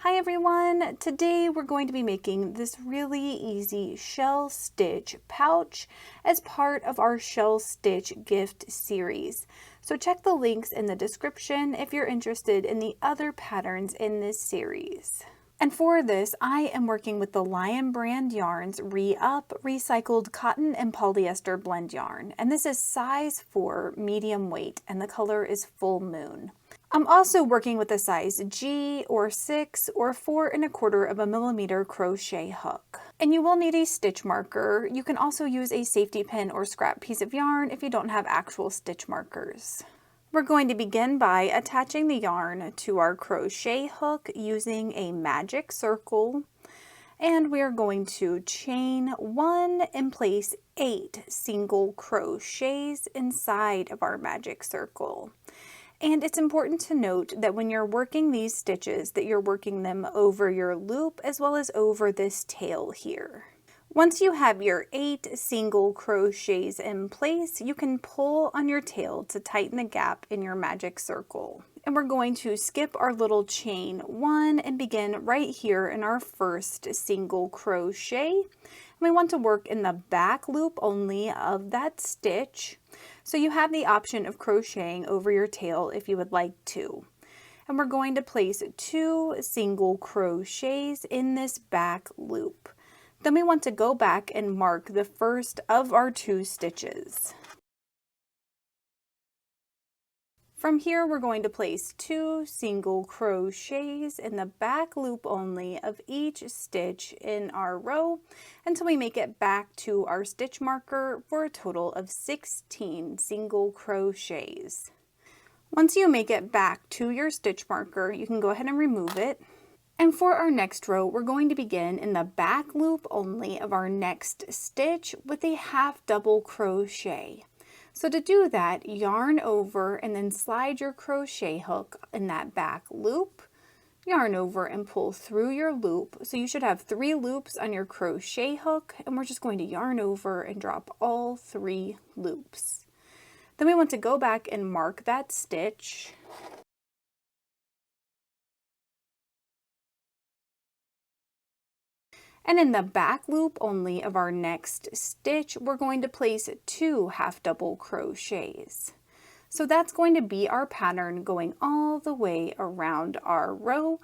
Hi everyone! Today we're going to be making this really easy shell stitch pouch as part of our shell stitch gift series. So check the links in the description if you're interested in the other patterns in this series. And for this, I am working with the Lion brand yarns Re-Up Recycled Cotton and Polyester Blend Yarn. And this is size 4 medium weight and the color is Full Moon. I'm also working with a size G or 6 or 4¼ millimeter crochet hook. And you will need a stitch marker. You can also use a safety pin or scrap piece of yarn if you don't have actual stitch markers. We're going to begin by attaching the yarn to our crochet hook using a magic circle. And we are going to chain 1 and place 8 single crochets inside of our magic circle. And it's important to note that when you're working these stitches that you're working them over your loop as well as over this tail here. Once you have your 8 single crochets in place, you can pull on your tail to tighten the gap in your magic circle. And we're going to skip our little chain 1 and begin right here in our first single crochet. And we want to work in the back loop only of that stitch. So you have the option of crocheting over your tail if you would like to. And we're going to place 2 single crochets in this back loop. Then we want to go back and mark the first of our 2 stitches. From here, we're going to place 2 single crochets in the back loop only of each stitch in our row until we make it back to our stitch marker for a total of 16 single crochets. Once you make it back to your stitch marker, you can go ahead and remove it. And for our next row, we're going to begin in the back loop only of our next stitch with a half double crochet. So to do that, yarn over and then slide your crochet hook in that back loop, yarn over and pull through your loop. So you should have 3 loops on your crochet hook, and we're just going to yarn over and drop all 3 loops. Then we want to go back and mark that stitch. And in the back loop only of our next stitch, we're going to place 2 half double crochets. So that's going to be our pattern going all the way around our row,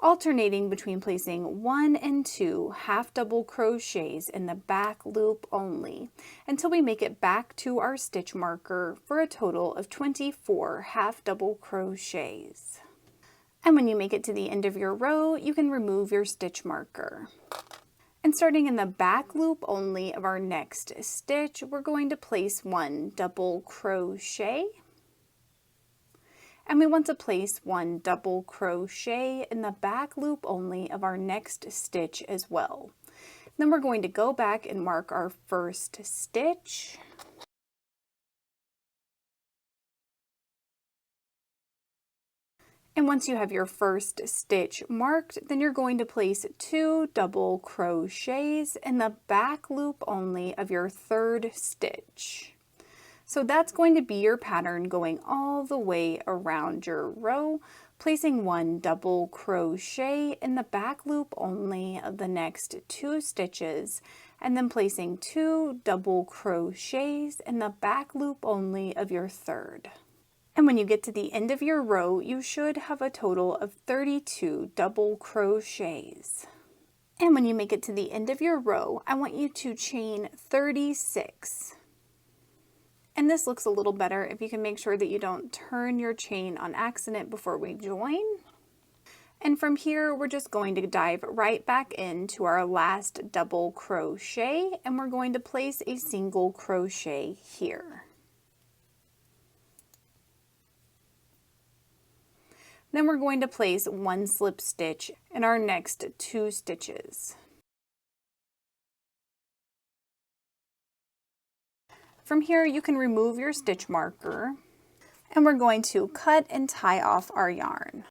alternating between placing 1 and 2 half double crochets in the back loop only until we make it back to our stitch marker for a total of 24 half double crochets. And when you make it to the end of your row, you can remove your stitch marker. And starting in the back loop only of our next stitch, we're going to place 1 double crochet. And we want to place 1 double crochet in the back loop only of our next stitch as well. Then we're going to go back and mark our first stitch. And once you have your first stitch marked, then you're going to place 2 double crochets in the back loop only of your 3rd stitch. So that's going to be your pattern going all the way around your row, placing 1 double crochet in the back loop only of the next 2 stitches, and then placing 2 double crochets in the back loop only of your 3rd. And when you get to the end of your row, you should have a total of 32 double crochets. And when you make it to the end of your row, I want you to chain 36. And this looks a little better if you can make sure that you don't turn your chain on accident before we join. And from here, we're just going to dive right back into our last double crochet, and we're going to place a single crochet here. Then we're going to place 1 slip stitch in our next 2 stitches. From here, you can remove your stitch marker, and we're going to cut and tie off our yarn.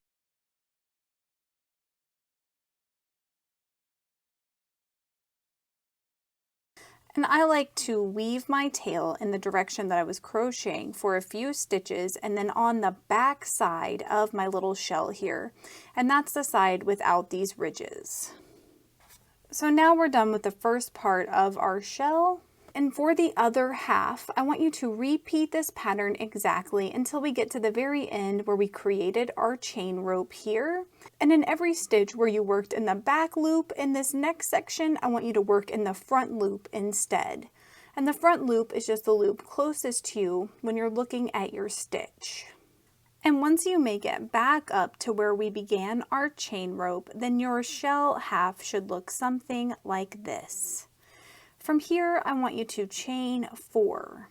And I like to weave my tail in the direction that I was crocheting for a few stitches and then on the back side of my little shell here. And that's the side without these ridges. So now we're done with the first part of our shell. And for the other half, I want you to repeat this pattern exactly until we get to the very end where we created our chain rope here. And in every stitch where you worked in the back loop in this next section, I want you to work in the front loop instead. And the front loop is just the loop closest to you when you're looking at your stitch. And once you make it back up to where we began our chain rope, then your shell half should look something like this. From here, I want you to chain 4.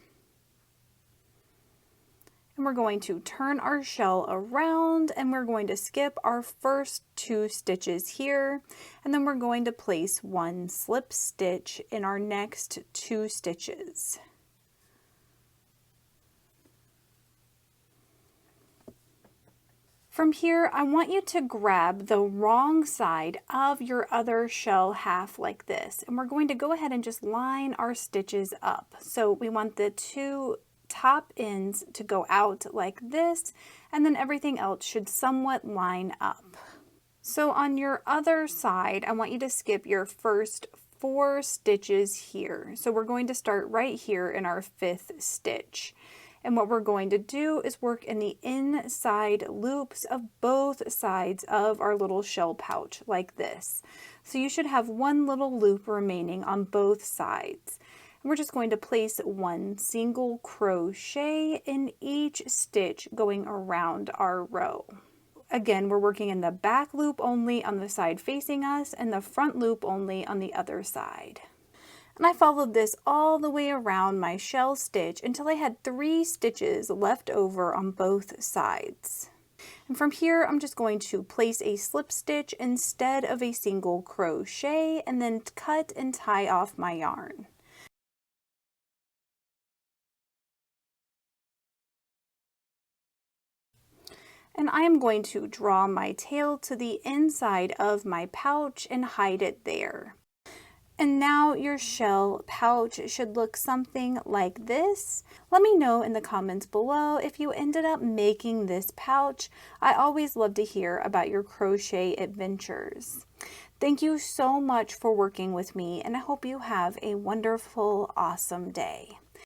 And we're going to turn our shell around and we're going to skip our first 2 stitches here. And then we're going to place 1 slip stitch in our next 2 stitches. From here, I want you to grab the wrong side of your other shell half like this. And we're going to go ahead and just line our stitches up. So we want the 2 top ends to go out like this, and then everything else should somewhat line up. So on your other side, I want you to skip your first 4 stitches here. So we're going to start right here in our 5th stitch. And what we're going to do is work in the inside loops of both sides of our little shell pouch like this. So you should have 1 little loop remaining on both sides. And we're just going to place 1 single crochet in each stitch going around our row. Again, we're working in the back loop only on the side facing us and the front loop only on the other side. And I followed this all the way around my shell stitch until I had 3 stitches left over on both sides. And from here, I'm just going to place a slip stitch instead of a single crochet and then cut and tie off my yarn. And I am going to draw my tail to the inside of my pouch and hide it there. And now your shell pouch should look something like this. Let me know in the comments below if you ended up making this pouch. I always love to hear about your crochet adventures. Thank you so much for working with me, and I hope you have a wonderful, awesome day.